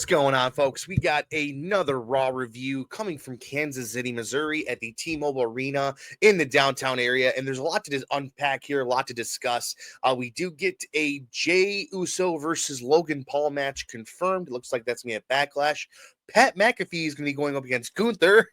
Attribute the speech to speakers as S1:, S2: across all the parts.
S1: going on, folks? We got another Raw review coming from Kansas City, Missouri at the T-Mobile Arena in the downtown area, and there's a lot to unpack here, a lot to discuss. We do get a Jey Uso versus Logan Paul match confirmed. It looks like that's going to be a Backlash. Pat McAfee is going to be going up against Gunther.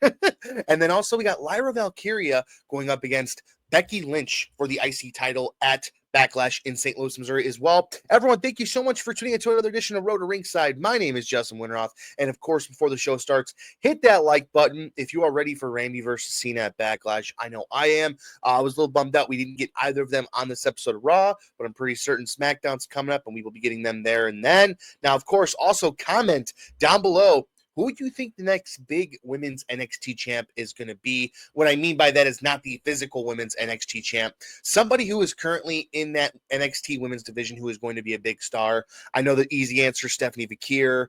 S1: And then also we got Lyra Valkyria going up against Becky Lynch for the IC title at Backlash in St. Louis, Missouri as well. Everyone, thank you so much for tuning into another edition of Road to Ringside. My name is Justin Winterhoff, and of course, before the show starts, hit that like button if you are ready for Randy versus Cena at Backlash. I know I am. I was a little bummed out we didn't get either of them on this episode of Raw, but I'm pretty certain SmackDown's coming up, and we will be getting them there and then. Now, of course, also comment down below, who do you think the next big women's NXT champ is going to be? What I mean by that is not the physical women's NXT champ. Somebody who is currently in that NXT women's division who is going to be a big star. I know the easy answer, Stephanie Vakir.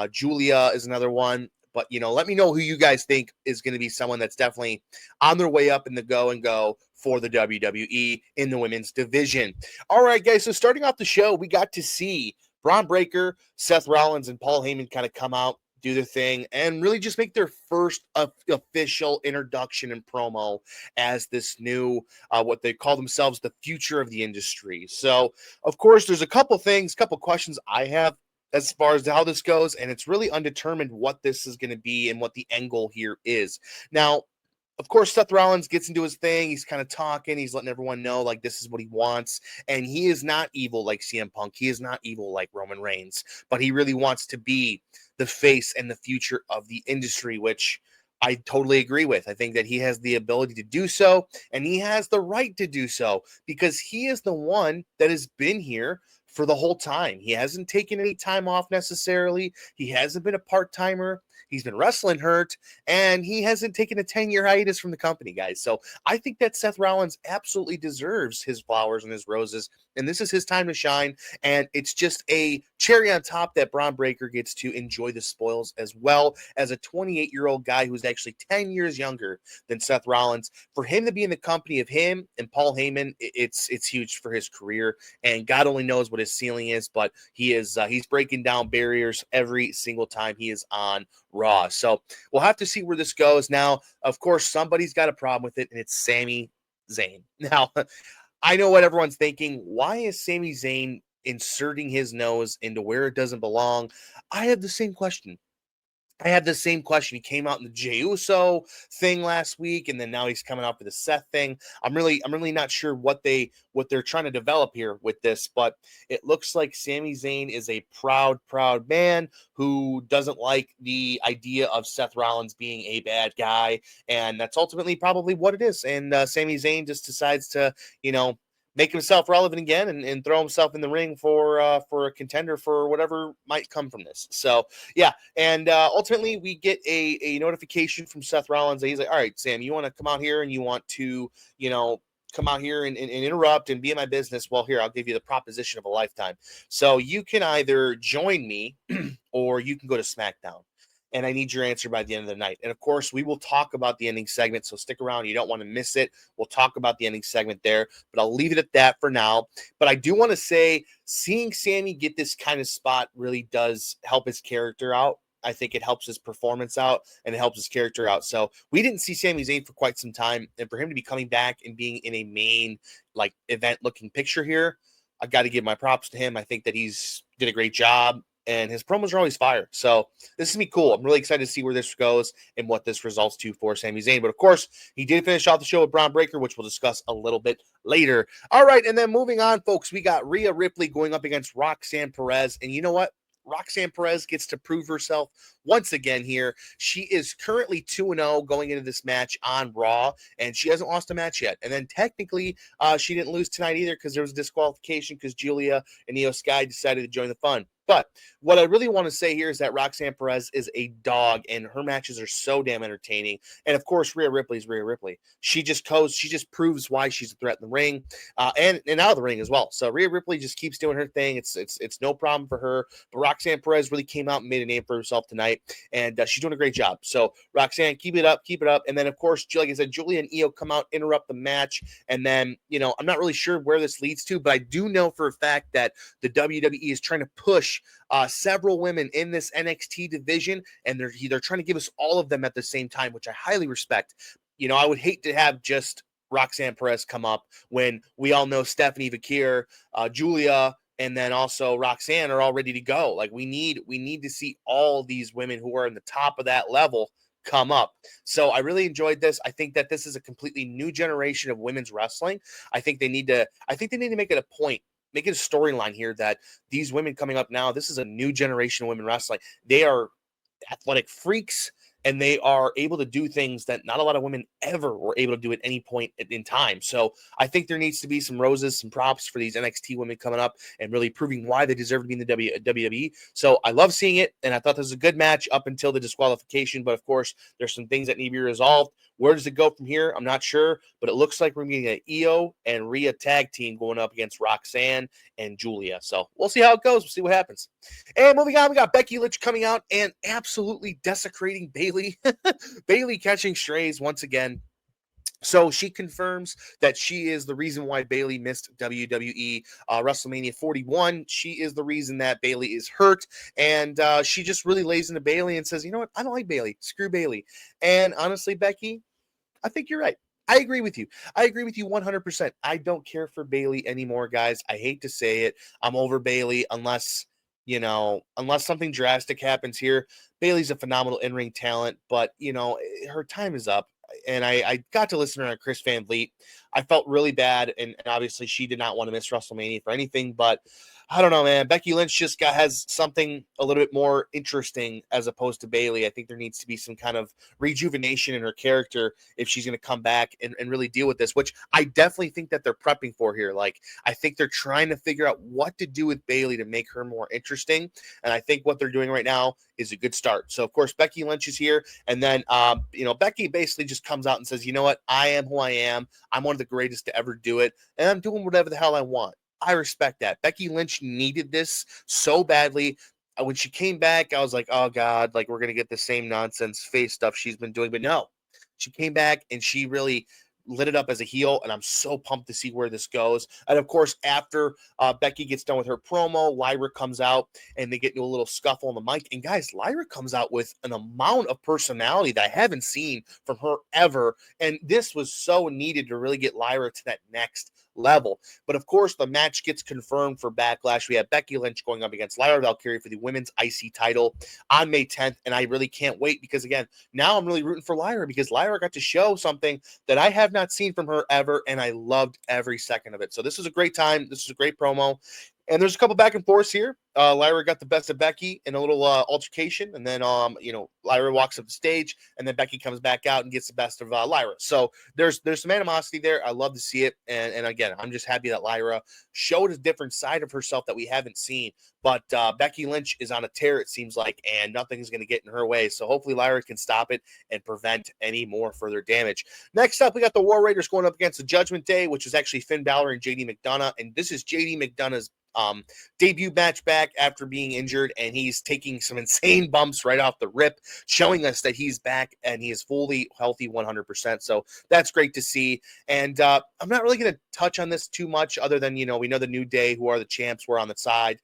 S1: Julia is another one. But, let me know who you guys think is going to be someone that's definitely on their way up in the go for the WWE in the women's division. All right, guys, so starting off the show, we got to see Braun Breaker, Seth Rollins, and Paul Heymon kind of come out, do their thing, and really just make their first official introduction and promo as this new, what they call themselves, the future of the industry. So, of course, there's a couple questions I have as far as how this goes, and it's really undetermined what this is going to be and what the end goal here is. Now, of course, Seth Rollins gets into his thing. He's kind of talking. He's letting everyone know, like, this is what he wants. And he is not evil like CM Punk. He is not evil like Roman Reigns. But he really wants to be the face and the future of the industry, which I totally agree with. I think that he has the ability to do so, and he has the right to do so because he is the one that has been here for the whole time. He hasn't taken any time off necessarily. He hasn't been a part-timer. He's been wrestling hurt, and he hasn't taken a 10-year hiatus from the company, guys. So I think that Seth Rollins absolutely deserves his flowers and his roses, and this is his time to shine, and it's just a cherry on top that Braun Breaker gets to enjoy the spoils as well as a 28-year-old guy who's actually 10 years younger than Seth Rollins. For him to be in the company of him and Paul Heymon, it's huge for his career, and God only knows what his ceiling is, but he's breaking down barriers every single time he is on Raw. So we'll have to see where this goes. Now, of course, somebody's got a problem with it, and it's Sami Zayn. Now, I know what everyone's thinking. Why is Sami Zayn inserting his nose into where it doesn't belong? I have the same question. He came out in the Jey Uso thing last week, and then now he's coming out for the Seth thing. I'm really not sure what they're trying to develop here with this, but it looks like Sami Zayn is a proud man who doesn't like the idea of Seth Rollins being a bad guy, and that's ultimately probably what it is. And Sami Zayn just decides to, make himself relevant again and throw himself in the ring for a contender for whatever might come from this. So, yeah, and ultimately we get a notification from Seth Rollins that he's like, all right, Sam, you want to come out here and you want to, come out here and interrupt and be in my business? Well, here, I'll give you the proposition of a lifetime. So you can either join me or you can go to SmackDown. And I need your answer by the end of the night. And, of course, we will talk about the ending segment, so stick around. You don't want to miss it. We'll talk about the ending segment there, but I'll leave it at that for now. But I do want to say seeing Sami get this kind of spot really does help his character out. I think it helps his performance out, and it helps his character out. So we didn't see Sami Zayn for quite some time, and for him to be coming back and being in a main, event-looking picture here, I got to give my props to him. I think that he's did a great job. And his promos are always fire. So this is going to be cool. I'm really excited to see where this goes and what this results to for Sami Zayn. But, of course, he did finish off the show with Braun Breaker, which we'll discuss a little bit later. All right, and then moving on, folks, we got Rhea Ripley going up against Roxanne Perez. And you know what? Roxanne Perez gets to prove herself once again here. She is currently 2-0 going into this match on Raw, and she hasn't lost a match yet. And then technically, she didn't lose tonight either because there was a disqualification because Julia and Io Sky decided to join the fun. But what I really want to say here is that Roxanne Perez is a dog, and her matches are so damn entertaining. And of course, Rhea Ripley is Rhea Ripley. She just proves why she's a threat in the ring, and out of the ring as well. So Rhea Ripley just keeps doing her thing. It's no problem for her. But Roxanne Perez really came out and made a name for herself tonight, and she's doing a great job. So Roxanne, keep it up. And then of course, like I said, Julia and Io come out, interrupt the match, and then I'm not really sure where this leads to, but I do know for a fact that the WWE is trying to push push several women in this NXT division, and they're trying to give us all of them at the same time, which I highly respect. I would hate to have just Roxanne Perez come up when we all know Stephanie Vakir, Julia, and then also Roxanne are all ready to go. Like we need to see all these women who are in the top of that level come up. So I really enjoyed this. I think that this is a completely new generation of women's wrestling. I think they need to make it a point, make it a storyline here that these women coming up now, this is a new generation of women wrestling. They are athletic freaks, and they are able to do things that not a lot of women ever were able to do at any point in time. So I think there needs to be some roses, some props for these NXT women coming up and really proving why they deserve to be in the WWE. So I love seeing it, and I thought this was a good match up until the disqualification. But of course, there's some things that need to be resolved. Where does it go from here? I'm not sure, but it looks like we're getting an Io and Rhea tag team going up against Roxanne and Julia. So we'll see how it goes. We'll see what happens. And moving on, we got Becky Lynch coming out and absolutely desecrating Bayley. Bayley catching strays once again. So she confirms that she is the reason why Bayley missed WWE WrestleMania 41. She is the reason that Bayley is hurt. And she just really lays into Bayley and says, you know what? I don't like Bayley. Screw Bayley. And honestly, Becky, I think you're right. I agree with you. I agree with you 100%. I don't care for Bayley anymore, guys. I hate to say it. I'm over Bayley unless something drastic happens here. Bayley's a phenomenal in-ring talent, but, her time is up. And I got to listen to her on Chris Van Vliet. I felt really bad, and obviously she did not want to miss WrestleMania for anything, but I don't know, man. Becky Lynch just has something a little bit more interesting as opposed to Bayley. I think there needs to be some kind of rejuvenation in her character if she's going to come back and really deal with this, which I definitely think that they're prepping for here. Like, I think they're trying to figure out what to do with Bayley to make her more interesting. And I think what they're doing right now is a good start. So, of course, Becky Lynch is here. And then, Becky basically just comes out and says, you know what? I am who I am. I'm one of the greatest to ever do it. And I'm doing whatever the hell I want. I respect that. Becky Lynch needed this so badly. When she came back, I was like, oh, God, like we're going to get the same nonsense face stuff she's been doing. But no, she came back and she really lit it up as a heel, and I'm so pumped to see where this goes. And, of course, after Becky gets done with her promo, Lyra comes out, and they get into a little scuffle on the mic. And, guys, Lyra comes out with an amount of personality that I haven't seen from her ever. And this was so needed to really get Lyra to that next level. But of course, the match gets confirmed for Backlash. We have Becky Lynch going up against Lyra Valkyrie for the women's IC title on May 10th. And I really can't wait because, again, now I'm really rooting for Lyra because Lyra got to show something that I have not seen from her ever, and I loved every second of it. So this was a great time. This was a great promo. And there's a couple back and forths here. Lyra got the best of Becky in a little altercation, and then Lyra walks up the stage, and then Becky comes back out and gets the best of Lyra. So there's some animosity there. I love to see it, and again, I'm just happy that Lyra showed a different side of herself that we haven't seen. But Becky Lynch is on a tear, it seems like, and nothing's going to get in her way. So hopefully Lyra can stop it and prevent any more further damage. Next up, we got the War Raiders going up against the Judgment Day, which is actually Finn Balor and JD McDonough, and this is JD McDonough's debut match back after being injured, and he's taking some insane bumps right off the rip, showing us that he's back and he is fully healthy 100%. So that's great to see. And I'm not really going to touch on this too much other than, we know the New Day, who are the champs, were on the side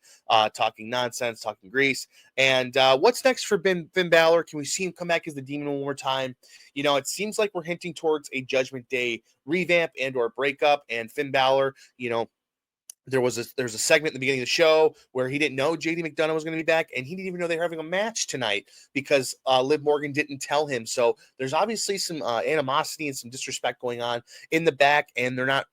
S1: talking nonsense, talking grease. And what's next for Finn Balor? Can we see him come back as the Demon one more time? It seems like we're hinting towards a Judgment Day revamp and or breakup, and Finn Balor, there's a segment in the beginning of the show where he didn't know JD McDonough was going to be back, and he didn't even know they were having a match tonight because Liv Morgan didn't tell him. So there's obviously some animosity and some disrespect going on in the back, and they're not,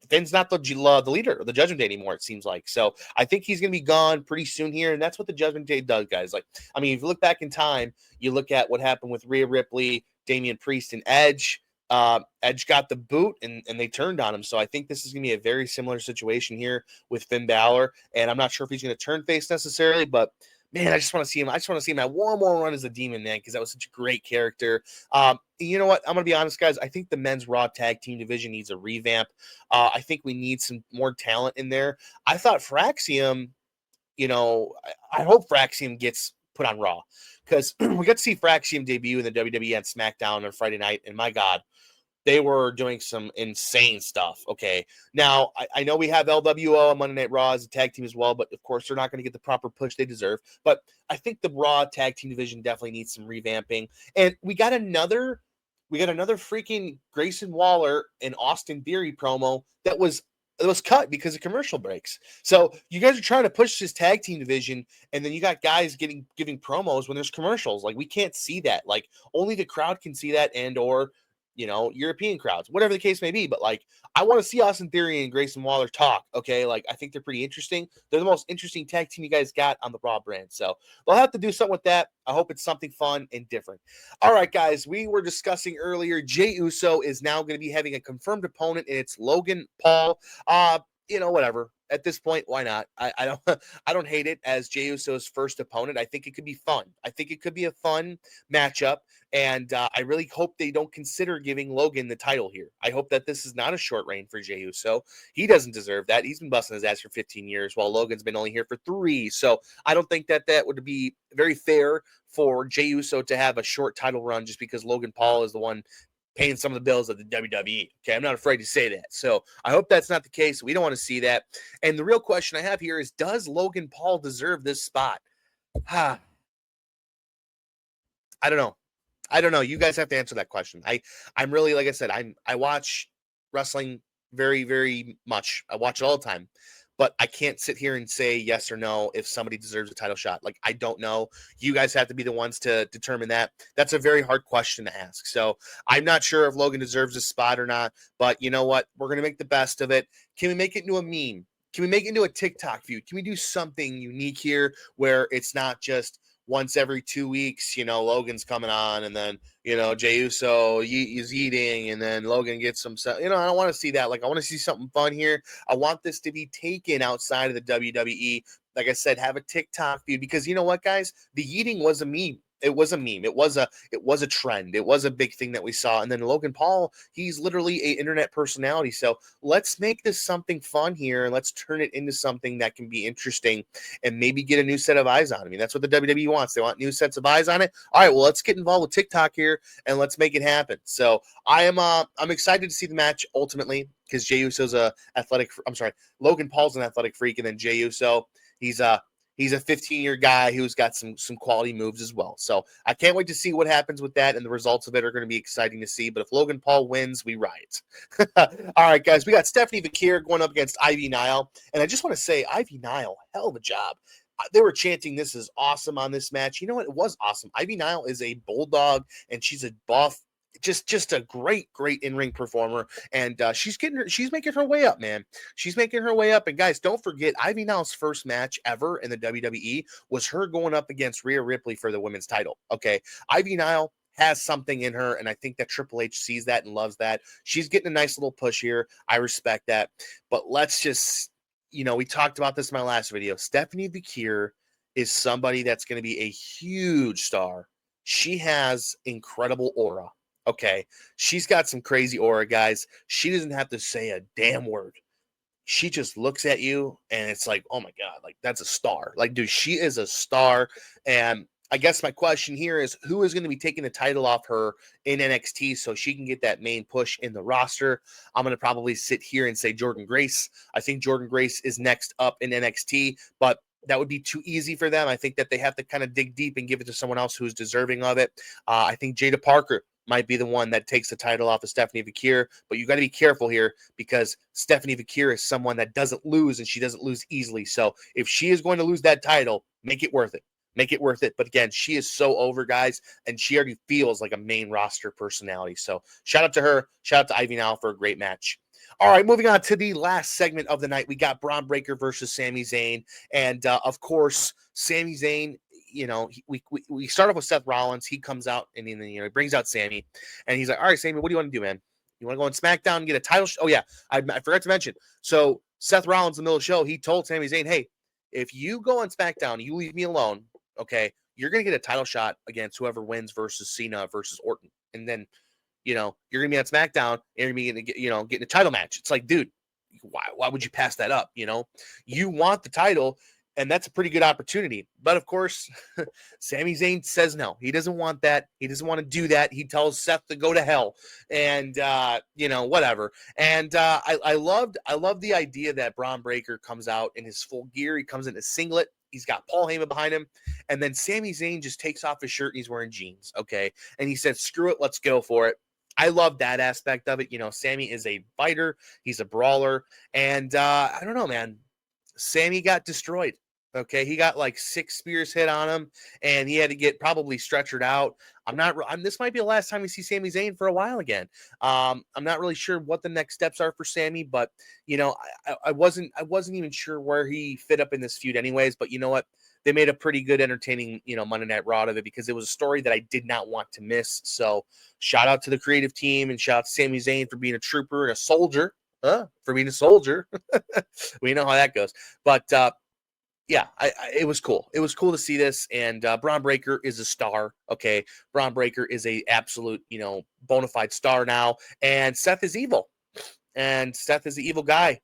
S1: Finn's not the leader of the Judgment Day anymore, it seems like. So I think he's going to be gone pretty soon here, and that's what the Judgment Day does, guys. Like, I mean, if you look back in time, you look at what happened with Rhea Ripley, Damian Priest, and Edge. Edge got the boot and they turned on him. So I think this is going to be a very similar situation here with Finn Balor. And I'm not sure if he's going to turn face necessarily, but man, I just want to see him. I just want to see him at one more run as a Demon, man, because that was such a great character. You know what? I'm going to be honest, guys. I think the men's Raw tag team division needs a revamp. I think we need some more talent in there. I thought Fraxium, I hope Fraxium gets put on Raw because we got to see Fraxium debut in the WWE on SmackDown on Friday night. And my God, they were doing some insane stuff. Okay. Now, I know we have LWO on Monday Night Raw as a tag team as well, but of course, they're not going to get the proper push they deserve. But I think the Raw tag team division definitely needs some revamping. And we got another freaking Grayson Waller and Austin Theory promo that was cut because of commercial breaks. So you guys are trying to push this tag team division, and then you got guys giving promos when there's commercials. Like, we can't see that. Like, only the crowd can see that, and or European crowds, whatever the case may be. But like, I want to see Austin Theory and Grayson Waller talk. Okay, like, I think they're pretty interesting. They're the most interesting tag team you guys got on the Raw brand. So they'll have to do something with that. I hope it's something fun and different. All right, guys, we were discussing earlier, Jey Uso is now going to be having a confirmed opponent, and it's Logan Paul. Whatever. At this point, why not? I don't I don't hate it as Jey Uso's first opponent. I think it could be fun. I think it could be a fun matchup, and I really hope they don't consider giving Logan the title here. I hope that this is not a short reign for Jey Uso. He doesn't deserve that. He's been busting his ass for 15 years, while Logan's been only here for 3. So I don't think that would be very fair for Jey Uso to have a short title run just because Logan Paul is the one paying some of the bills of the WWE. Okay, I'm not afraid to say that. So I hope that's not the case. We don't want to see that. And the real question I have here is, does Logan Paul deserve this spot? I don't know. I don't know. You guys have to answer that question. I'm really, like I said, I watch wrestling very, very much. I watch it all the time. But I can't sit here and say yes or no if somebody deserves a title shot. Like, I don't know. You guys have to be the ones to determine that. That's a very hard question to ask. So I'm not sure if Logan deserves a spot or not. But you know what? We're going to make the best of it. Can we make it into a meme? Can we make it into a TikTok feud? Can we do something unique here where it's not just once every 2 weeks, Logan's coming on, and then, Jey Uso is eating, and then Logan gets some, I don't want to see that. Like, I want to see something fun here. I want this to be taken outside of the WWE. Like I said, have a TikTok feud, because you know what, guys? The eating was a meme. It was a meme. It was a trend. It was a big thing that we saw. And then Logan Paul, he's literally an internet personality. So let's make this something fun here, and let's turn it into something that can be interesting and maybe get a new set of eyes on it. I mean, that's what the WWE wants. They want new sets of eyes on it. All right, well, let's get involved with TikTok here and let's make it happen. So I'm excited to see the match ultimately, because Logan Paul's an athletic freak, and then Jey Uso, he's a 15-year guy who's got some quality moves as well. So I can't wait to see what happens with that, and the results of it are going to be exciting to see. But if Logan Paul wins, we riot. All right, guys, we got Stephanie Vakir going up against Ivy Nile, and I just want to say, Ivy Nile, hell of a job. They were chanting, "This is awesome" on this match. You know what? It was awesome. Ivy Nile is a bulldog, and she's a buff, just a great in-ring performer, and she's making her way up, man. She's making her way up. And guys, don't forget, Ivy Nile's first match ever in the WWE was her going up against Rhea Ripley for the women's title. Okay, Ivy Nile has something in her, and I think that Triple H sees that and loves that. She's getting a nice little push here. I respect that. But let's just, we talked about this in my last video. Stephanie Vakir is somebody that's going to be a huge star. She has incredible aura. Okay, she's got some crazy aura, guys. She doesn't have to say a damn word. She just looks at you, and it's like, oh my God, like, that's a star. Like, dude, she is a star. And I guess my question here is, who is going to be taking the title off her in NXT so she can get that main push in the roster? I'm going to probably sit here and say Jordynne Grace. I think Jordynne Grace is next up in NXT, but that would be too easy for them. I think that they have to kind of dig deep and give it to someone else who's deserving of it. I think Jada Parker might be the one that takes the title off of Stephanie Vakir, but you got to be careful here, because Stephanie Vakir is someone that doesn't lose, and she doesn't lose easily. So if she is going to lose that title, make it worth it. Make it worth it. But again, she is so over, guys, and she already feels like a main roster personality. So shout out to her. Shout out to Ivy Nile for a great match. All right, moving on to the last segment of the night. We got Braun Breaker versus Sami Zayn. And, of course, Sami Zayn, we start off with Seth Rollins. He comes out, and then, he brings out Sami. And he's like, all right, Sami, what do you want to do, man? You want to go on SmackDown and get a title? Oh, yeah, I forgot to mention. So Seth Rollins, in the middle of the show, he told Sami Zayn, hey, if you go on SmackDown, you leave me alone, okay, you're going to get a title shot against whoever wins versus Cena versus Orton. And then, you're going to be on SmackDown, and you're going to be getting a title match. It's like, dude, why would you pass that up? You want the title. And that's a pretty good opportunity. But of course, Sami Zayn says no. He doesn't want that. He doesn't want to do that. He tells Seth to go to hell, and whatever. And I loved the idea that Braun Breaker comes out in his full gear. He comes in his singlet. He's got Paul Heyman behind him, and then Sami Zayn just takes off his shirt and he's wearing jeans. Okay, and he said, "Screw it, let's go for it." I love that aspect of it. Sami is a fighter. He's a brawler, and I don't know, man. Sami got destroyed. Okay, he got like 6 spears hit on him, and he had to get probably stretchered out. This might be the last time we see Sami Zayn for a while again. I'm not really sure what the next steps are for Sami, but I wasn't even sure where he fit up in this feud, anyways. But you know what? They made a pretty good, entertaining, Monday Night Raw of it, because it was a story that I did not want to miss. So shout out to the creative team, and shout out to Sami Zayn for being a trooper and a soldier. For being a soldier. We know how that goes. But yeah, it was cool. It was cool to see this. And Braun Breaker is a star. Okay. Braun Breaker is a absolute, bona fide star now. And Seth is evil. And Seth is the evil guy.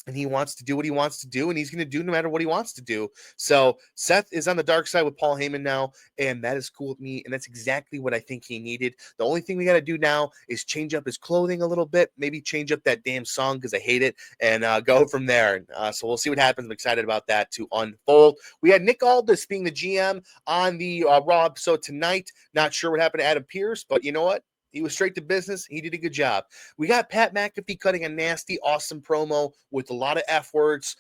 S1: And he wants to do what he wants to do, and he's going to do no matter what he wants to do. So Seth is on the dark side with Paul Heyman now, and that is cool with me, and that's exactly what I think he needed. The only thing we got to do now is change up his clothing a little bit, maybe change up that damn song because I hate it, and go from there. So we'll see what happens. I'm excited about that to unfold. We had Nick Aldis being the GM on the Raw episode tonight. Not sure what happened to Adam Pearce, but you know what? He was straight to business. He did a good job. We got Pat McAfee cutting a nasty, awesome promo with a lot of F words,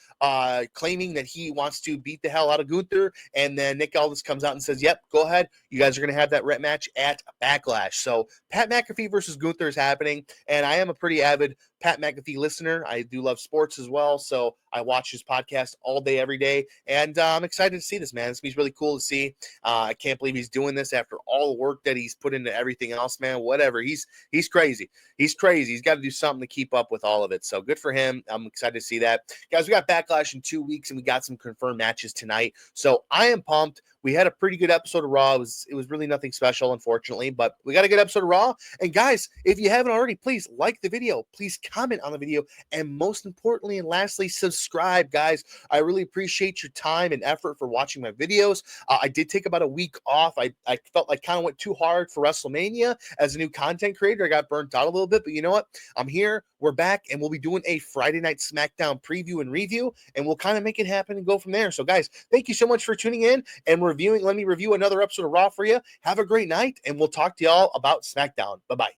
S1: claiming that he wants to beat the hell out of Gunther. And then Nick Aldis comes out and says, yep, go ahead. You guys are going to have that match at Backlash. So Pat McAfee versus Gunther is happening. And I am a pretty avid Pat McAfee listener. I do love sports as well. So I watch his podcast all day, every day. And I'm excited to see this, man. This will be really cool to see. I can't believe he's doing this after all the work that he's put into everything else, man. Whatever. He's crazy. He's crazy. He's got to do something to keep up with all of it. So good for him. I'm excited to see that. Guys, we got Backlash in 2 weeks, and we got some confirmed matches tonight. So I am pumped. We had a pretty good episode of Raw. It was really nothing special, unfortunately, but we got a good episode of Raw. And guys, if you haven't already, please like the video. Please comment on the video. And most importantly and lastly, subscribe, guys. I really appreciate your time and effort for watching my videos. I did take about a week off. I felt like kind of went too hard for WrestleMania as a new content creator. I got burnt out a little bit, but you know what? I'm here. We're back, and we'll be doing a Friday Night SmackDown preview and review, and we'll kind of make it happen and go from there. So, guys, thank you so much for tuning in and reviewing. Let me review another episode of Raw for you. Have a great night, and we'll talk to y'all about SmackDown. Bye-bye.